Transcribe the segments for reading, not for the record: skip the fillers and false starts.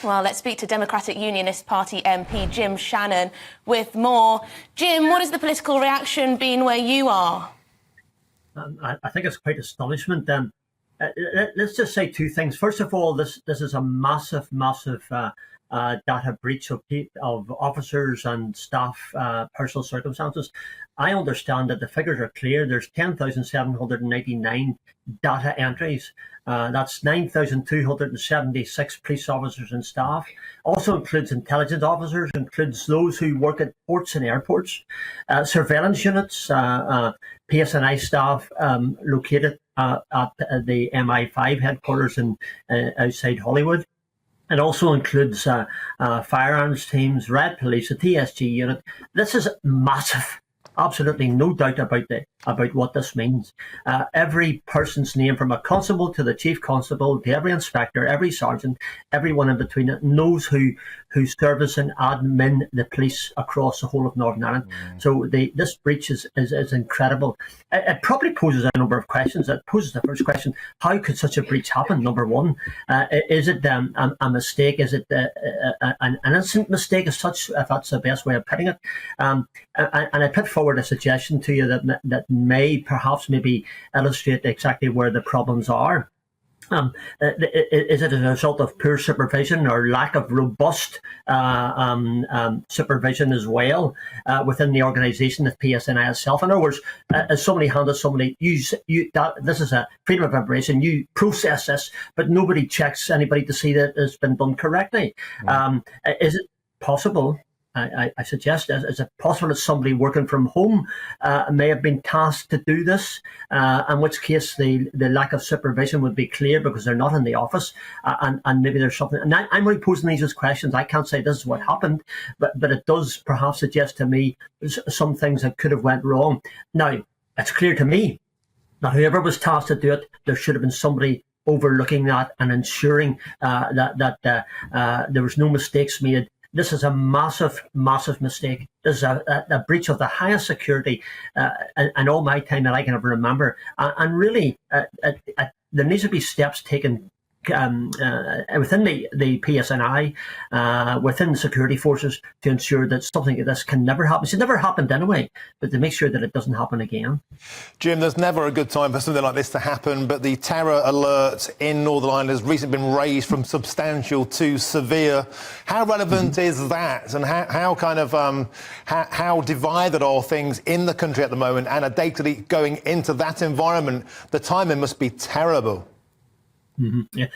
Well, let's speak to Democratic Unionist Party MP Jim Shannon with more. Jim, what has the political reaction been where you are? I think it's quite astonishment. Let's just say two things. First of all, this is a massive data breach of officers and staff personal circumstances. I understand that the figures are clear. There's 10,799 data entries. That's 9,276 police officers and staff. Also includes intelligence officers, includes those who work at ports and airports, surveillance units, PSNI staff located at the MI5 headquarters in outside Hollywood. It also includes firearms teams, Red Police, a TSG unit. This is massive. Absolutely no doubt about what this means. Every person's name, from a constable to the chief constable to every inspector, every sergeant, everyone in between it, knows who service and admin the police across the whole of Northern Ireland. So this breach is incredible. It probably poses a number of questions. It poses the first question: how could such a breach happen? Number one, is it a mistake? Is it an innocent mistake as such, if that's the best way of putting it? And I put forward a suggestion to you that may perhaps maybe illustrate exactly where the problems are. Is it a result of poor supervision or lack of robust supervision as well within the organisation of PSNI itself? In other words, as somebody handed somebody, this is a freedom of information, you process this, but nobody checks anybody to see that it's been done correctly. Is it possible? I suggest, is it possible that somebody working from home may have been tasked to do this, in which case the lack of supervision would be clear because they're not in the office, and maybe there's something. And I'm only posing these as questions. I can't say this is what happened, but it does perhaps suggest to me some things that could have went wrong. Now, it's clear to me that whoever was tasked to do it, there should have been somebody overlooking that and ensuring that there was no mistakes made. This is a massive mistake. This is a breach of the highest security in all my time that I can ever remember. And really, there needs to be steps taken within the PSNI, within the security forces, to ensure that something like this can never happen. It's never happened anyway, but to make sure that it doesn't happen again. Jim, there's never a good time for something like this to happen, but the terror alert in Northern Ireland has recently been raised from substantial to severe. How relevant is that, and how divided are things in the country at the moment, and a data going into that environment? The timing must be terrible. Yeah,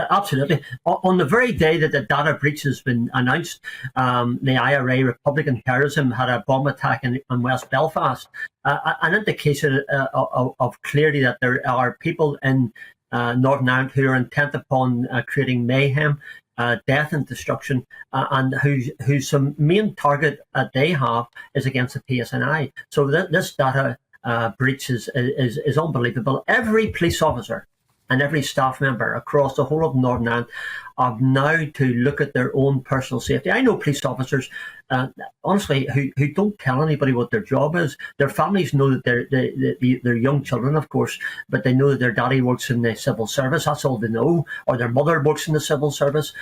absolutely. On the very day that the data breach has been announced, the IRA, Republican terrorism, had a bomb attack in West Belfast, an indication of clearly that there are people in Northern Ireland who are intent upon creating mayhem, death and destruction, and whose main target they have is against the PSNI. So this data breach is unbelievable. Every police officer and every staff member across the whole of Northern Ireland are now to look at their own personal safety. I know police officers, honestly, who don't tell anybody what their job is. Their families know that they're young children, of course, but they know that their daddy works in the civil service. That's all they know, or their mother works in the civil service.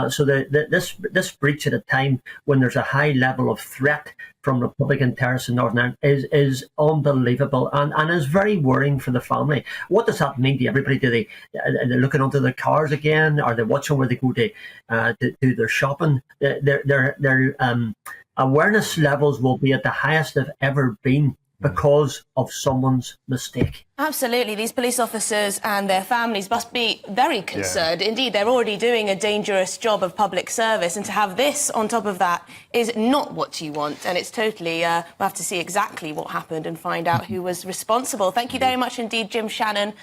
So this breach at a time when there's a high level of threat from Republican terrorists in Northern Ireland is unbelievable and is very worrying for the family. What does that mean to everybody? Are they looking onto their cars again? Are they watching where they go to do their shopping? Their awareness levels will be at the highest they've ever been because of someone's mistake. Absolutely. These police officers and their families must be very concerned. Yeah. Indeed, they're already doing a dangerous job of public service, and to have this on top of that is not what you want. And it's totally, we'll have to see exactly what happened and find out who was responsible. Thank you very much indeed, Jim Shannon.